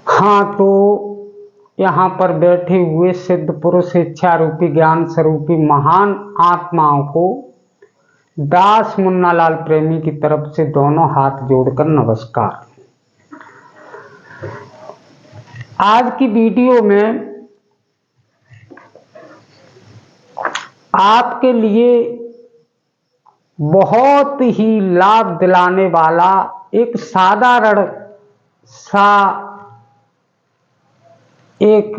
हाँ, तो यहाँ पर बैठे हुए सिद्ध पुरुष इच्छा रूपी ज्ञान स्वरूपी महान आत्माओं को दास मुन्नालाल प्रेमी की तरफ से दोनों हाथ जोड़कर नमस्कार। आज की वीडियो में आपके लिए बहुत ही लाभ दिलाने वाला एक साधारण सा एक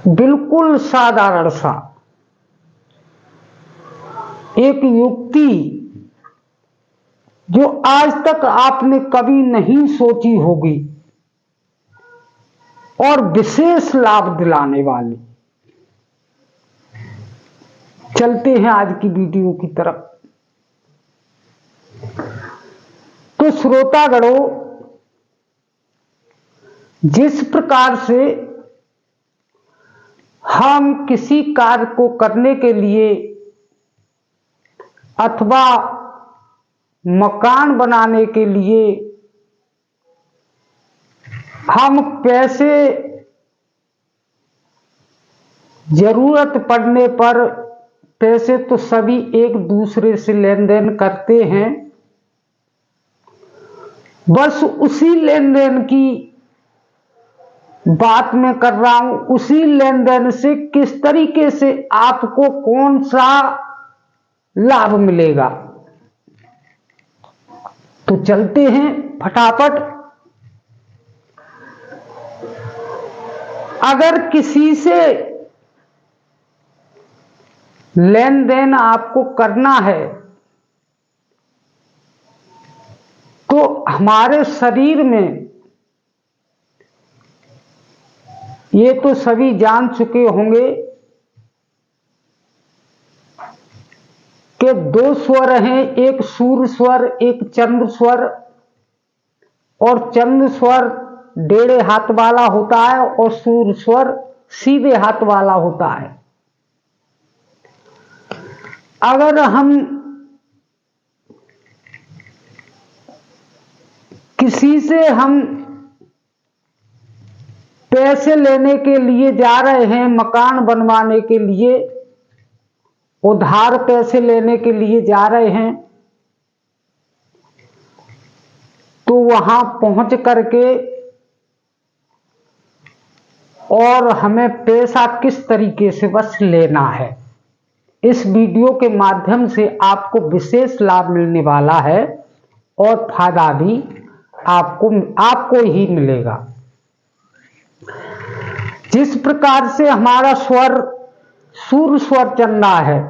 बिल्कुल साधारण सा एक युक्ति जो आज तक आपने कभी नहीं सोची होगी और विशेष लाभ दिलाने वाली। चलते हैं आज की वीडियो की तरफ। तो श्रोतागणों, जिस प्रकार से हम किसी कार्य को करने के लिए अथवा मकान बनाने के लिए हम पैसे जरूरत पड़ने पर पैसे तो सभी एक दूसरे से लेन देन करते हैं, बस उसी लेन देन की बात मैं कर रहा हूं। उसी लेन देन से किस तरीके से आपको कौन सा लाभ मिलेगा। तो चलते हैं फटाफट। अगर किसी से लेन देन आपको करना है तो हमारे शरीर में, ये तो सभी जान चुके होंगे कि दो स्वर हैं, एक सूर्य स्वर एक चंद्र स्वर। और चंद्र स्वर डेढ़े हाथ वाला होता है और सूर्य स्वर सीधे हाथ वाला होता है। अगर हम किसी से हम पैसे लेने के लिए जा रहे हैं, मकान बनवाने के लिए उधार पैसे लेने के लिए जा रहे हैं, तो वहां पहुंच करके और हमें पैसा किस तरीके से बस लेना है, इस वीडियो के माध्यम से आपको विशेष लाभ मिलने वाला है और फायदा भी आपको ही मिलेगा। जिस प्रकार से हमारा स्वर सूर्य स्वर चल रहा है,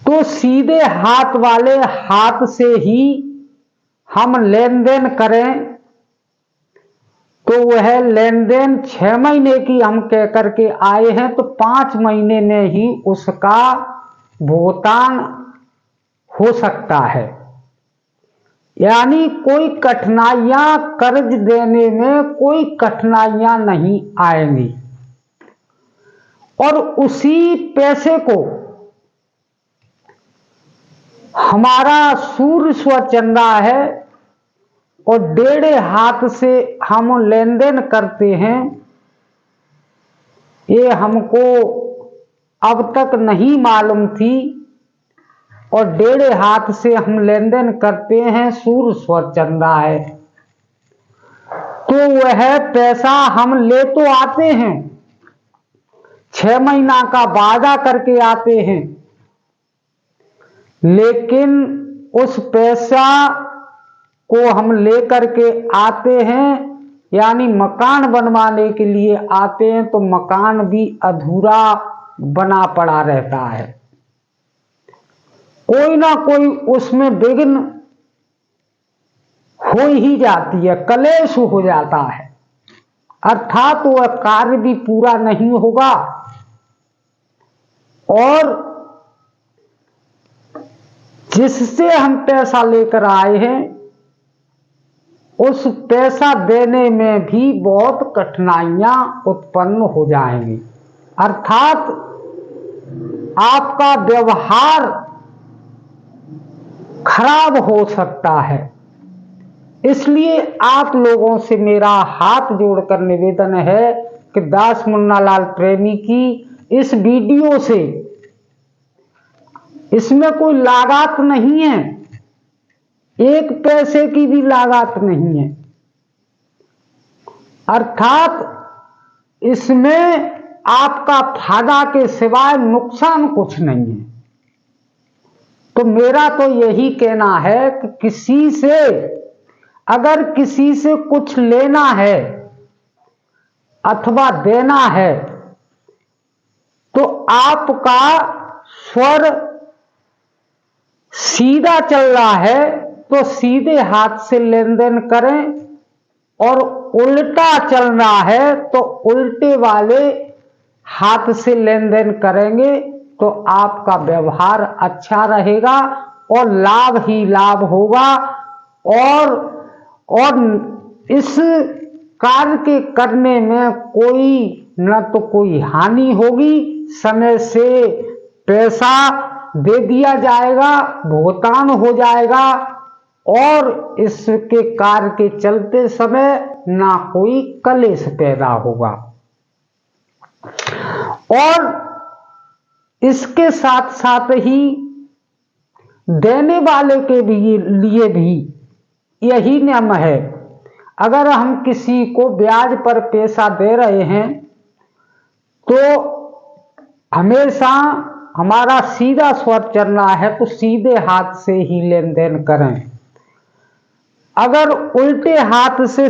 तो सीधे हाथ वाले हाथ से ही हम लेन देन करें तो वह लेन देन 6 महीने की हम कह करके आए हैं, तो 5 महीने में ही उसका भुगतान हो सकता है। यानी कोई कठिनाइयां, कर्ज देने में कोई कठिनाइयां नहीं आएंगी। और उसी पैसे को हमारा सूर्य स्वर चल रहा है और डेढ़े हाथ से हम लेन देन करते हैं, ये हमको अब तक नहीं मालूम थी। और डेढ़े हाथ से हम लेन देन करते हैं, सूर्य स्वर चल रहा है, तो वह पैसा हम ले तो आते हैं, 6 महीना का वादा करके आते हैं, लेकिन उस पैसा को हम लेकर के आते हैं, यानी मकान बनवाने के लिए आते हैं, तो मकान भी अधूरा बना पड़ा रहता है। कोई ना कोई उसमें विघ्न हो ही जाती है, कलेश हो जाता है, अर्थात वह कार्य भी पूरा नहीं होगा और जिससे हम पैसा लेकर आए हैं उस पैसा देने में भी बहुत कठिनाइयां उत्पन्न हो जाएंगी। अर्थात आपका व्यवहार खराब हो सकता है। इसलिए आप लोगों से मेरा हाथ जोड़कर निवेदन है कि दास मुन्नालाल प्रेमी की इस वीडियो से, इसमें कोई लागत नहीं है, एक पैसे की भी लागत नहीं है, अर्थात इसमें आपका फायदा के सिवाय नुकसान कुछ नहीं है। तो मेरा तो यही कहना है कि किसी से, अगर किसी से कुछ लेना है अथवा देना है तो आपका स्वर सीधा चल रहा है तो सीधे हाथ से लेन देन करें, और उल्टा चल रहा है तो उल्टे वाले हाथ से लेन देन करेंगे तो आपका व्यवहार अच्छा रहेगा और लाभ ही लाभ होगा। और इस कार्य के करने में कोई न तो कोई हानि होगी, समय से पैसा दे दिया जाएगा, भुगतान हो जाएगा, और इसके कार्य के चलते समय ना कोई कलेश पैदा होगा। और इसके साथ साथ ही देने वाले के लिए भी यही नियम है। अगर हम किसी को ब्याज पर पैसा दे रहे हैं तो हमेशा हमारा सीधा स्वर चलना है तो सीधे हाथ से ही लेन देन करें। अगर उल्टे हाथ से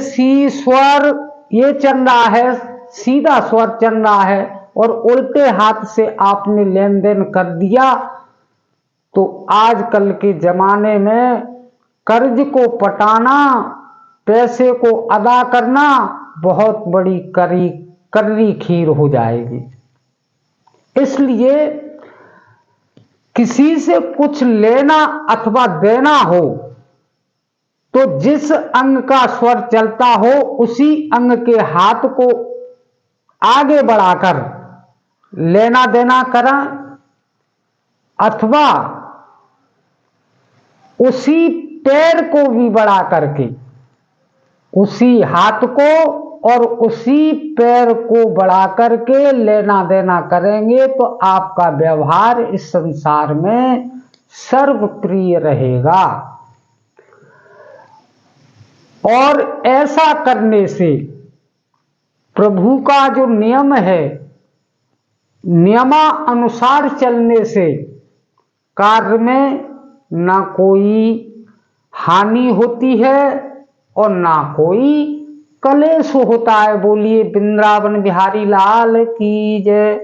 स्वर ये चल रहा है, सीधा स्वर चल रहा है और उल्टे हाथ से आपने लेन देन कर दिया तो आजकल के जमाने में कर्ज को पटाना, पैसे को अदा करना बहुत बड़ी कर्री खीर हो जाएगी। इसलिए किसी से कुछ लेना अथवा देना हो तो जिस अंग का स्वर चलता हो उसी अंग के हाथ को आगे बढ़ाकर लेना देना करें, अथवा उसी पैर को भी बढ़ा करके उसी हाथ को और उसी पैर को बढ़ा करके लेना देना करेंगे तो आपका व्यवहार इस संसार में सर्वप्रिय रहेगा। और ऐसा करने से प्रभु का जो नियम है, नियमानुसार चलने से कार्य में ना कोई हानि होती है और ना कोई कलेश होता है। बोलिए वृंदावन बिहारी लाल की जय।